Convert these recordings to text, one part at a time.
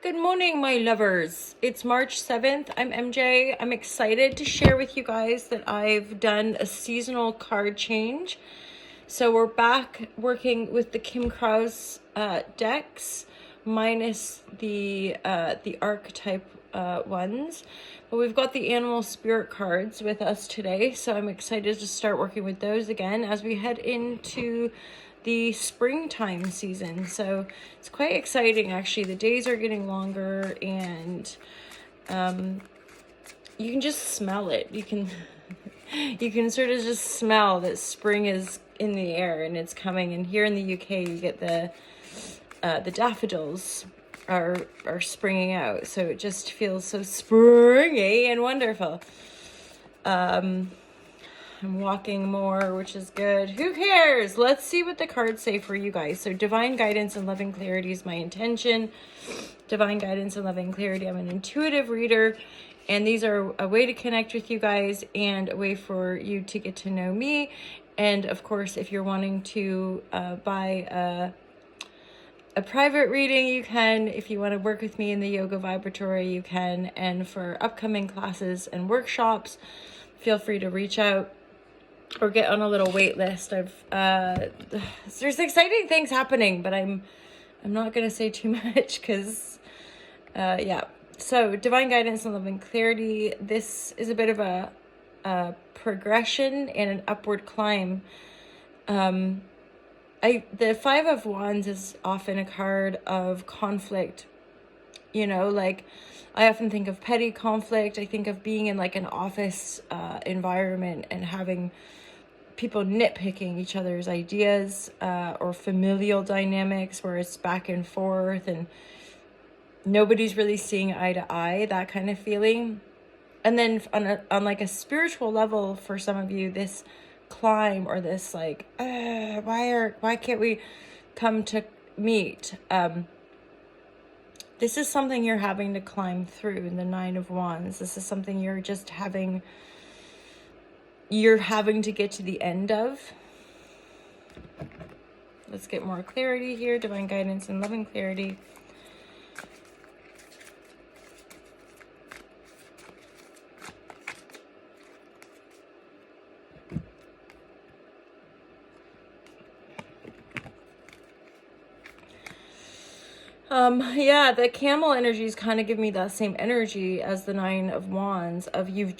Good morning, my lovers. It's March 7th. I'm MJ. I'm excited to share with you guys that I've done a seasonal card change. So we're back working with the Kim Krause decks, minus the archetype ones. But we've got the animal spirit cards with us today, so I'm excited to start working with those again as we head into the springtime season. So it's quite exciting, actually. The days are getting longer, and you can just smell it. You can you can sort of just smell that spring is in the air and it's coming. And here in the UK, you get the daffodils are springing out, so it just feels so springy and wonderful. I'm walking more, which is good. Who cares? Let's see what the cards say for you guys. So divine guidance and loving clarity is my intention. Divine guidance and loving clarity. I'm an intuitive reader, and these are a way to connect with you guys and a way for you to get to know me. And of course, if you're wanting to buy a private reading, you can. If you want to work with me in the Yoga Vibratory, you can. And for upcoming classes and workshops, feel free to reach out or get on a little wait list. There's exciting things happening, but I'm not going to say too much because yeah. So divine guidance and loving clarity. This is a bit of a progression and an upward climb. The Five of Wands is often a card of conflict. You know, like I often think of petty conflict. I think of being in like an office environment and having people nitpicking each other's ideas, or familial dynamics where it's back and forth and nobody's really seeing eye to eye, that kind of feeling. And then on like a spiritual level, for some of you, this climb or this like, why can't we come to meet? This is something you're having to climb through in the Nine of Wands. This is something you're having to get to the end of. Let's get more clarity here. Divine guidance and loving clarity. Yeah, the camel energies kind of give me that same energy as the Nine of Wands of you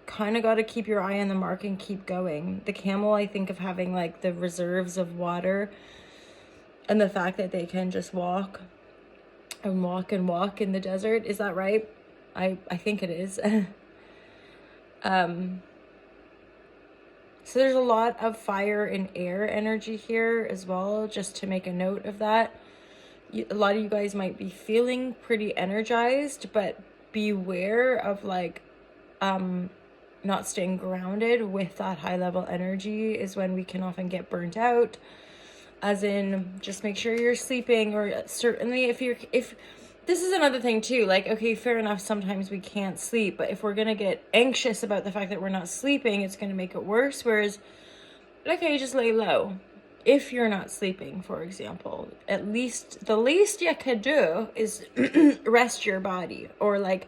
kind of got to keep your eye on the mark and keep going. The camel, I think of having like the reserves of water and the fact that they can just walk and walk and walk in the desert. Is that right? I think it is. So there's a lot of fire and air energy here as well, just to make a note of that. A lot of you guys might be feeling pretty energized, but beware of like not staying grounded with that high level energy is when we can often get burnt out. As in, just make sure you're sleeping, or certainly if this is another thing too, like, okay, fair enough, sometimes we can't sleep, but if we're gonna get anxious about the fact that we're not sleeping, it's gonna make it worse. Whereas, okay, just lay low. If you're not sleeping, for example, at least the least you could do is rest your body, or like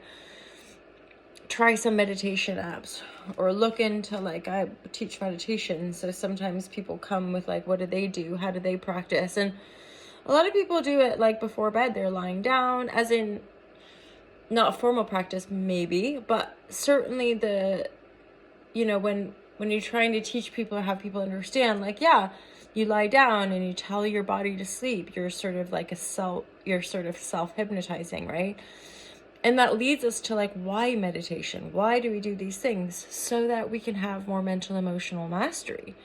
try some meditation apps, or look into, like, I teach meditation, so sometimes people come with like, what do they do? How do they practice? And a lot of people do it like before bed. They're lying down, as in not formal practice maybe, but certainly when you're trying to teach people or have people understand, like, yeah, you lie down and you tell your body to sleep. You're sort of like you're sort of self-hypnotizing, right? And that leads us to like, why meditation? Why do we do these things? So that we can have more mental, emotional mastery.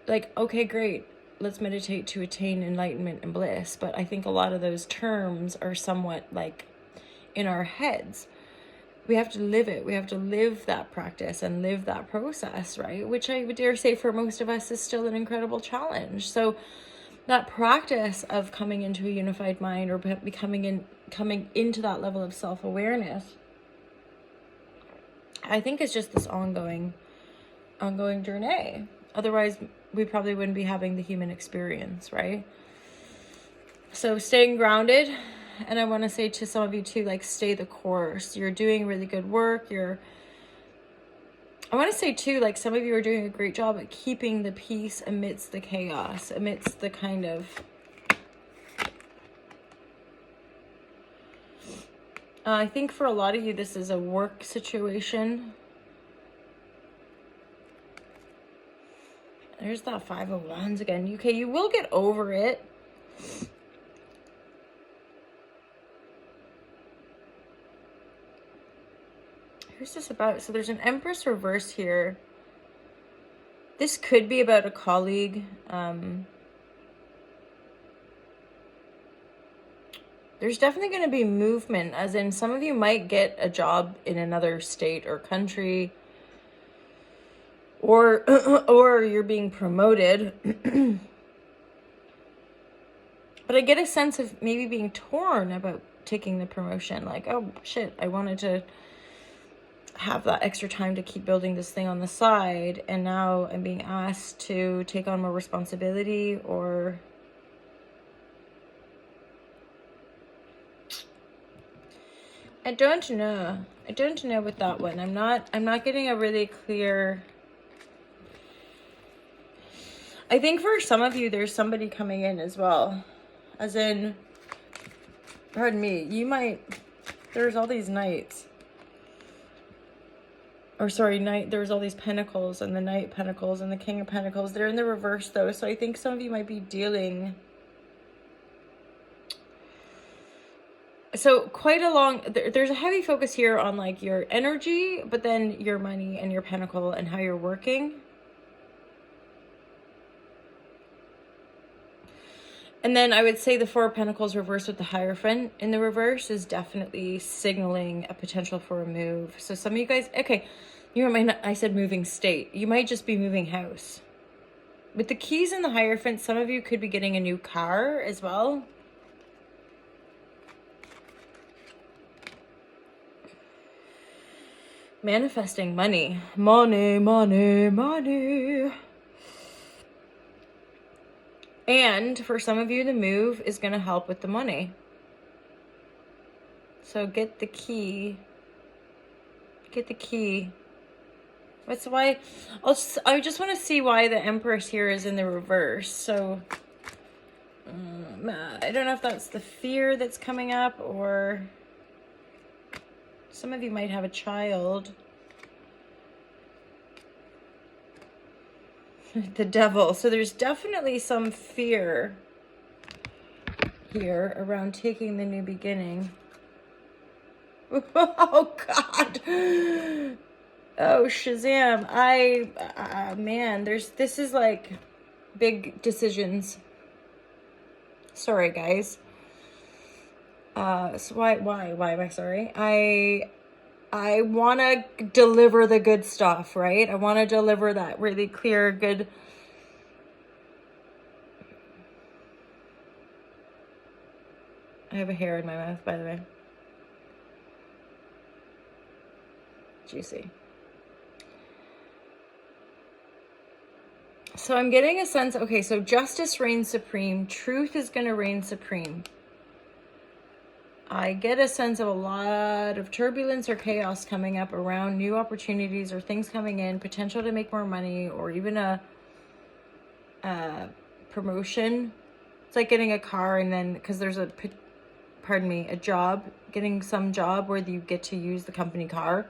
Like, okay, great. Let's meditate to attain enlightenment and bliss. But I think a lot of those terms are somewhat like in our heads. We have to live it. We have to live that practice and live that process, right? Which I would dare say for most of us is still an incredible challenge. So that practice of coming into a unified mind, or coming into that level of self-awareness, I think is just this ongoing journey. Otherwise, we probably wouldn't be having the human experience, right? So staying grounded And I want to say to some of you too, like, stay the course. You're doing really good work. I want to say too, like, some of you are doing a great job at keeping the peace amidst the chaos, amidst the kind of I think for a lot of you, this is a work situation. There's that Five of Wands again. Okay, you will get over it. Who's this about? So there's an Empress reverse here. This could be about a colleague. There's definitely going to be movement, as in some of you might get a job in another state or country, or or you're being promoted. But I get a sense of maybe being torn about taking the promotion. Like, oh shit, I wanted to have that extra time to keep building this thing on the side, and now I'm being asked to take on more responsibility, or I don't know with that one. I'm not getting a really clear. I think for some of you there's somebody coming in as well, as in, pardon me, you might, there's all these knights. Or sorry, there's all these pentacles, and the Knight Pentacles and the King of Pentacles. They're in the reverse though. So I think some of you might be dealing. So quite a long, there's a heavy focus here on like your energy, but then your money and your pentacle and how you're working. And then I would say the Four of Pentacles reversed with the Hierophant in the reverse is definitely signaling a potential for a move. So some of you guys, okay, you might not, I said moving state. You might just be moving house. With the keys and the Hierophant, some of you could be getting a new car as well. Manifesting money. Money, money, money. And for some of you, the move is going to help with the money. So get the key. Get the key. That's why I just want to see why the Empress here is in the reverse. So I don't know if that's the fear that's coming up, or some of you might have a child. The Devil. So there's definitely some fear here around taking the new beginning. Oh God. Oh Shazam. Man, this is like big decisions. Sorry guys. So why am I sorry? I want to deliver the good stuff, right? I want to deliver that really clear, good. I have a hair in my mouth, by the way. Juicy. So I'm getting a sense, okay, so justice reigns supreme. Truth is going to reign supreme. I get a sense of a lot of turbulence or chaos coming up around new opportunities or things coming in, potential to make more money, or even a promotion. It's like getting a car and then, because there's a job, getting some job where you get to use the company car.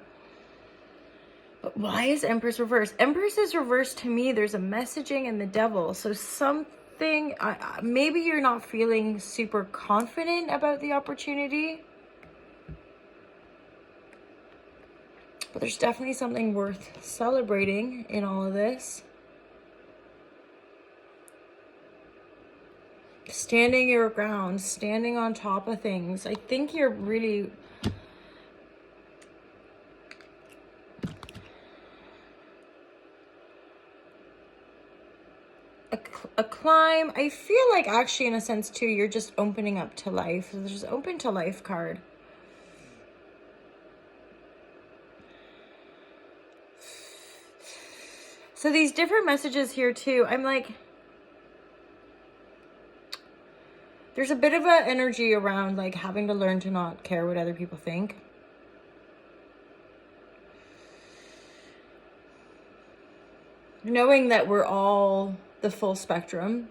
But why is Empress reversed? Empress is reversed to me. There's a messaging in the Devil. So something, maybe you're not feeling super confident about the opportunity. But there's definitely something worth celebrating in all of this. Standing your ground, standing on top of things. I think you're really... A climb. I feel like actually in a sense too, you're just opening up to life. There's an open to life card. So these different messages here too, I'm like, There's a bit of an energy around like having to learn to not care what other people think. Knowing that we're all the full spectrum.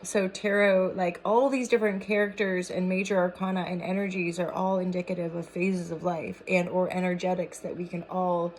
So tarot, like all these different characters and major arcana and energies are all indicative of phases of life and or energetics that we can all